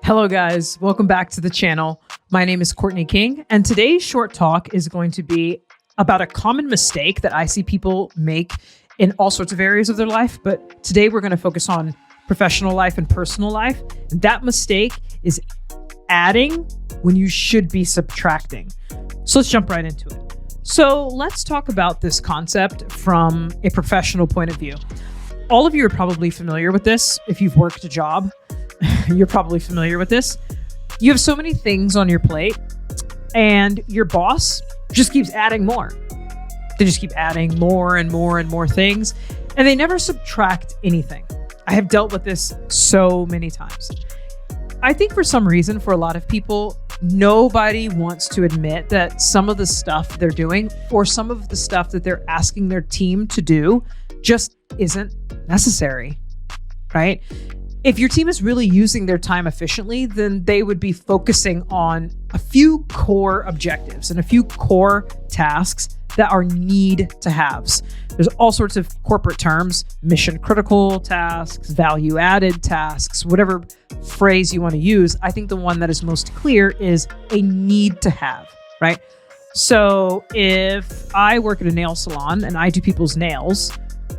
Hello guys, welcome back to the channel. My name is Courtney King, and today's short talk is going to be about a common mistake that I see people make in all sorts of areas of their life, but today we're going to focus on professional life and personal life. And that mistake is adding when you should be subtracting. So let's jump right into it. So let's talk about this concept from a professional point of view. All of you are probably familiar with this. If you've worked a job, you're probably familiar with this. You have so many things on your plate and your boss just keeps adding more. They just keep adding more and more and more things, and they never subtract anything. I have dealt with this so many times. I think for some reason, for a lot of people, nobody wants to admit that some of the stuff they're doing or some of the stuff that they're asking their team to do just isn't necessary, right? If your team is really using their time efficiently, then they would be focusing on a few core objectives and a few core tasks that are need to haves. There's all sorts of corporate terms, mission critical tasks, value added tasks, whatever phrase you want to use. I think the one that is most clear is a need to have, right? So if I work at a nail salon and I do people's nails,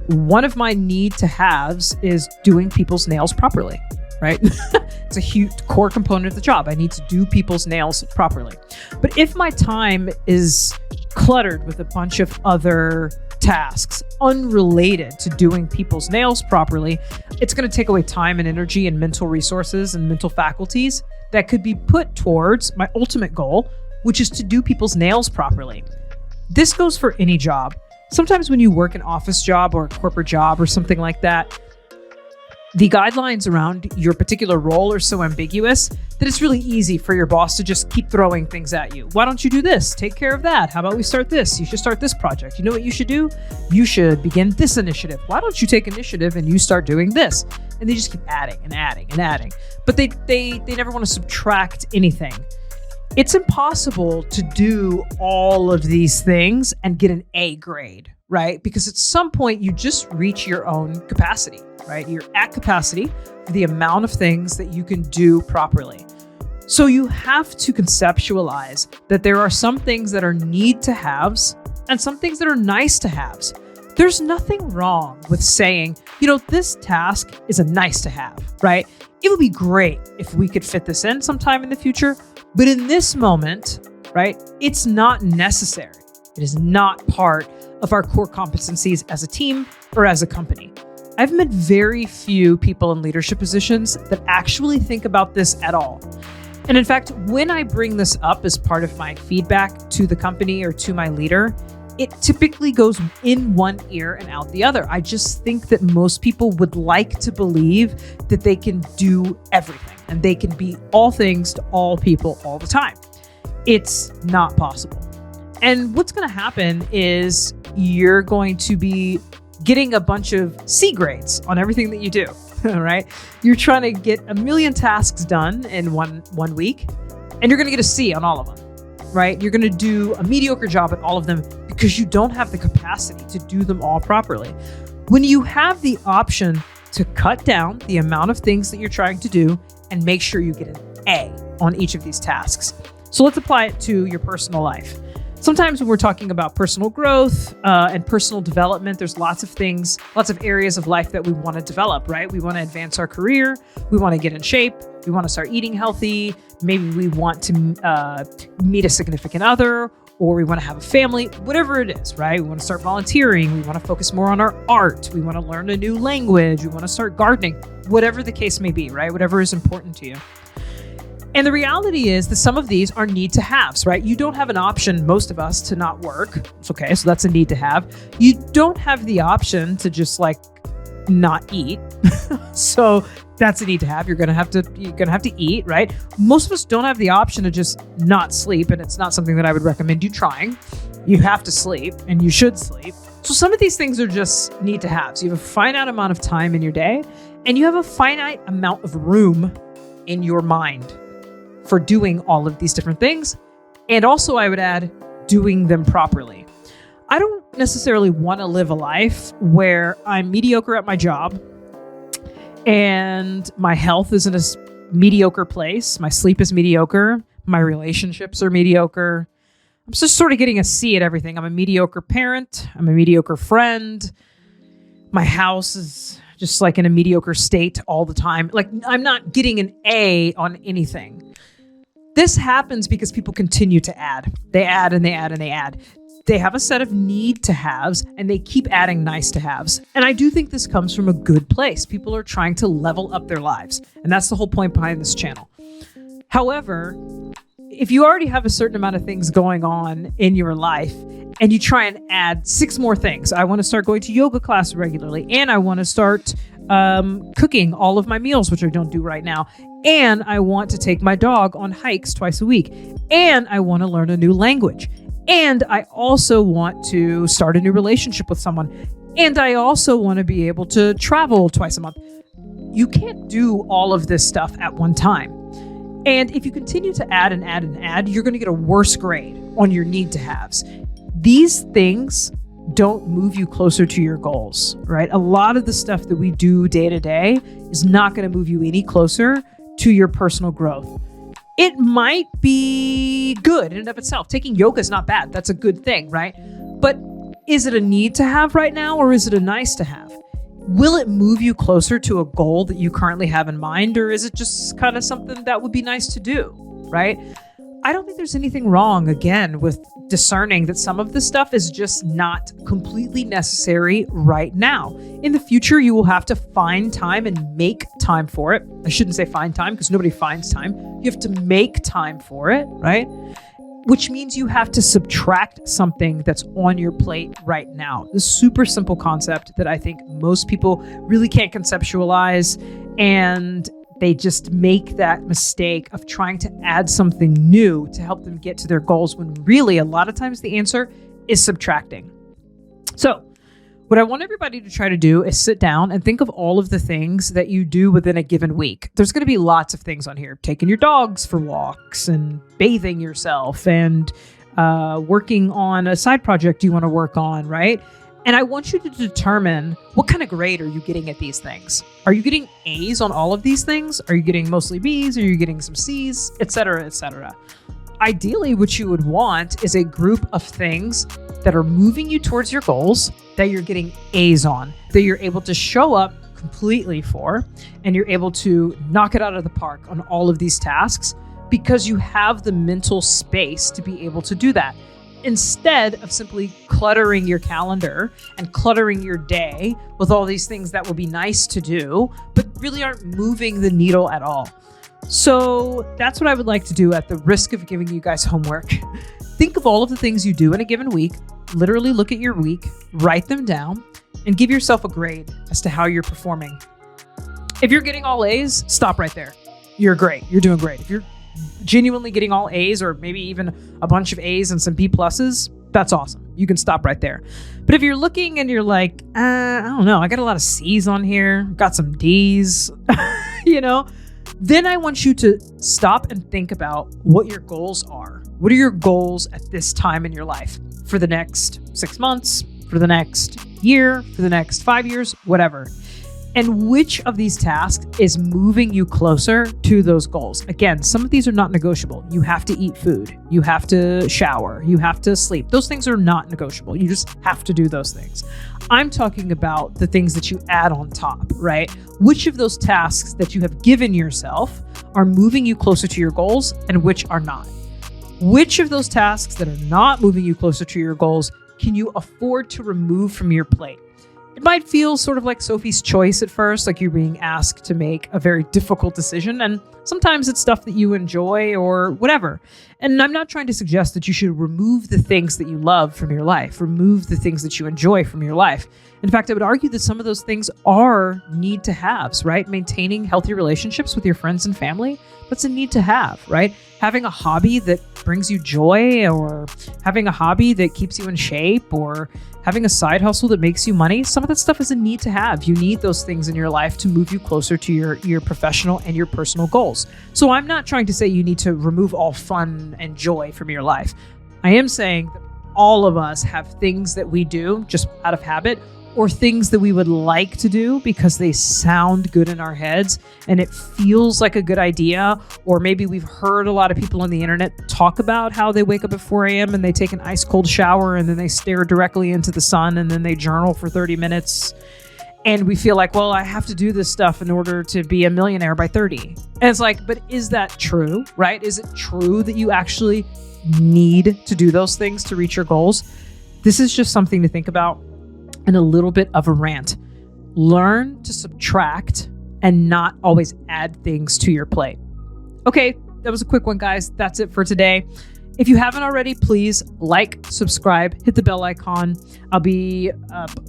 one of my need to haves is doing people's nails properly, right? It's a huge core component of the job. I need to do people's nails properly. But if my time is cluttered with a bunch of other tasks unrelated to doing people's nails properly, it's going to take away time and energy and mental resources and mental faculties that could be put towards my ultimate goal, which is to do people's nails properly. This goes for any job. Sometimes when you work an office job or a corporate job or something like that, the guidelines around your particular role are so ambiguous that it's really easy for your boss to just keep throwing things at you. Why don't you do this? Take care of that. How about we start this? You should start this project. You know what you should do? You should begin this initiative. Why don't you take initiative and you start doing this? And they just keep adding and adding and adding. But they never want to subtract anything. It's impossible to do all of these things and get an A grade, right? Because at some point you just reach your own capacity, right? You're at capacity for the amount of things that you can do properly. So you have to conceptualize that there are some things that are need to haves and some things that are nice to haves. There's nothing wrong with saying, this task is a nice to have, right? It would be great if we could fit this in sometime in the future. But in this moment, right, it's not necessary. It is not part of our core competencies as a team or as a company. I've met very few people in leadership positions that actually think about this at all. And in fact, when I bring this up as part of my feedback to the company or to my leader, it typically goes in one ear and out the other. I just think that most people would like to believe that they can do everything and they can be all things to all people all the time. It's not possible. And what's going to happen is you're going to be getting a bunch of C grades on everything that you do, right? You're trying to get a million tasks done in one week, and you're going to get a C on all of them, right? You're going to do a mediocre job at all of them because you don't have the capacity to do them all properly. When you have the option to cut down the amount of things that you're trying to do and make sure you get an A on each of these tasks. So let's apply it to your personal life. Sometimes when we're talking about personal growth and personal development, there's lots of things, lots of areas of life that we want to develop, right? We want to advance our career. We want to get in shape. We want to start eating healthy. Maybe we want to meet a significant other, or we want to have a family, whatever it is, right? We want to start volunteering. We want to focus more on our art. We want to learn a new language. We want to start gardening, whatever the case may be, right? Whatever is important to you. And the reality is that some of these are need to haves, right? You don't have an option, most of us, to not work. It's okay. So that's a need to have. You don't have the option to just not eat. So that's a need to have. You're gonna have to eat, right? Most of us don't have the option to just not sleep, and it's not something that I would recommend you trying. You have to sleep, and you should sleep. So some of these things are just need to haves. You have a finite amount of time in your day, and you have a finite amount of room in your mind for doing all of these different things. And also, I would add, doing them properly. I don't necessarily want to live a life where I'm mediocre at my job and my health isn't as mediocre place. My sleep is mediocre. My relationships are mediocre. I'm just sort of getting a C at everything. I'm a mediocre parent. I'm a mediocre friend. My house is just like in a mediocre state all the time. Like, I'm not getting an A on anything. This happens because people continue to add. They add and they add and they add. They have a set of need to haves and they keep adding nice to haves. And I do think this comes from a good place. People are trying to level up their lives. And that's the whole point behind this channel. However, if you already have a certain amount of things going on in your life and you try and add 6 more things, I want to start going to yoga class regularly, and I want to start cooking all of my meals, which I don't do right now, and I want to take my dog on hikes twice a week, and I want to learn a new language, and I also want to start a new relationship with someone, and I also want to be able to travel twice a month. You can't do all of this stuff at one time. And if you continue to add and add and add, you're going to get a worse grade on your need to haves. These things don't move you closer to your goals, right? A lot of the stuff that we do day to day is not going to move you any closer to your personal growth. It might be good in and of itself. Taking yoga is not bad. That's a good thing, right? But is it a need to have right now, or is it a nice to have? Will it move you closer to a goal that you currently have in mind, or is it just kind of something that would be nice to do, right? I don't think there's anything wrong, again, with discerning that some of this stuff is just not completely necessary right now. In the future, you will have to find time and make time for it. I shouldn't say find time because nobody finds time. You have to make time for it, right? Which means you have to subtract something that's on your plate right now. This super simple concept that I think most people really can't conceptualize, and they just make that mistake of trying to add something new to help them get to their goals, when really a lot of times the answer is subtracting. So what I want everybody to try to do is sit down and think of all of the things that you do within a given week. There's going to be lots of things on here. Taking your dogs for walks and bathing yourself and working on a side project you want to work on, right? And I want you to determine what kind of grade are you getting at these things. Are you getting A's on all of these things? Are you getting mostly B's? Are you getting some C's, et cetera, et cetera? Ideally, what you would want is a group of things that are moving you towards your goals, that you're getting A's on, that you're able to show up completely for, and you're able to knock it out of the park on all of these tasks because you have the mental space to be able to do that. Instead of simply cluttering your calendar and cluttering your day with all these things that will be nice to do, but really aren't moving the needle at all. So that's what I would like to do at the risk of giving you guys homework. Think of all of the things you do in a given week, literally look at your week, write them down, and give yourself a grade as to how you're performing. If you're getting all A's, stop right there. You're great. You're doing great. If you're genuinely getting all A's, or maybe even a bunch of A's and some B pluses, that's awesome. You can stop right there. But if you're looking and you're like, I don't know, I got a lot of C's on here, got some D's, then I want you to stop and think about what your goals are. What are your goals at this time in your life for the next 6 months, for the next year, for the next 5 years, whatever? And which of these tasks is moving you closer to those goals? Again, some of these are not negotiable. You have to eat food. You have to shower. You have to sleep. Those things are not negotiable. You just have to do those things. I'm talking about the things that you add on top, right? Which of those tasks that you have given yourself are moving you closer to your goals and which are not? Which of those tasks that are not moving you closer to your goals can you afford to remove from your plate? It might feel sort of like Sophie's Choice at first, like you're being asked to make a very difficult decision. And sometimes it's stuff that you enjoy or whatever. And I'm not trying to suggest that you should remove the things that you love from your life, remove the things that you enjoy from your life. In fact, I would argue that some of those things are need to haves, right? Maintaining healthy relationships with your friends and family, that's a need to have, right? Having a hobby that brings you joy, or having a hobby that keeps you in shape, or having a side hustle that makes you money, some of that stuff is a need to have. You need those things in your life to move you closer to your professional and your personal goals. So I'm not trying to say you need to remove all fun and joy from your life. I am saying that all of us have things that we do just out of habit, or things that we would like to do because they sound good in our heads and it feels like a good idea. Or maybe we've heard a lot of people on the internet talk about how they wake up at 4 a.m. and they take an ice cold shower and then they stare directly into the sun and then they journal for 30 minutes. And we feel like, well, I have to do this stuff in order to be a millionaire by 30. And it's like, but is that true, right? Is it true that you actually need to do those things to reach your goals? This is just something to think about. And a little bit of a rant. Learn to subtract and not always add things to your plate. Okay, that was a quick one, guys. That's it for today. If you haven't already, please like, subscribe, hit the bell icon. I'll be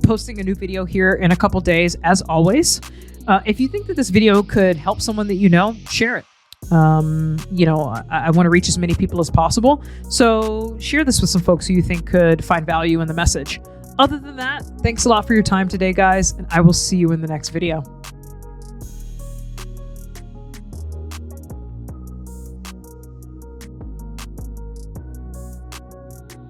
posting a new video here in a couple days, as always. If you think that this video could help someone that you know, share it. I want to reach as many people as possible. So share this with some folks who you think could find value in the message. Other than that, thanks a lot for your time today, guys, and I will see you in the next video.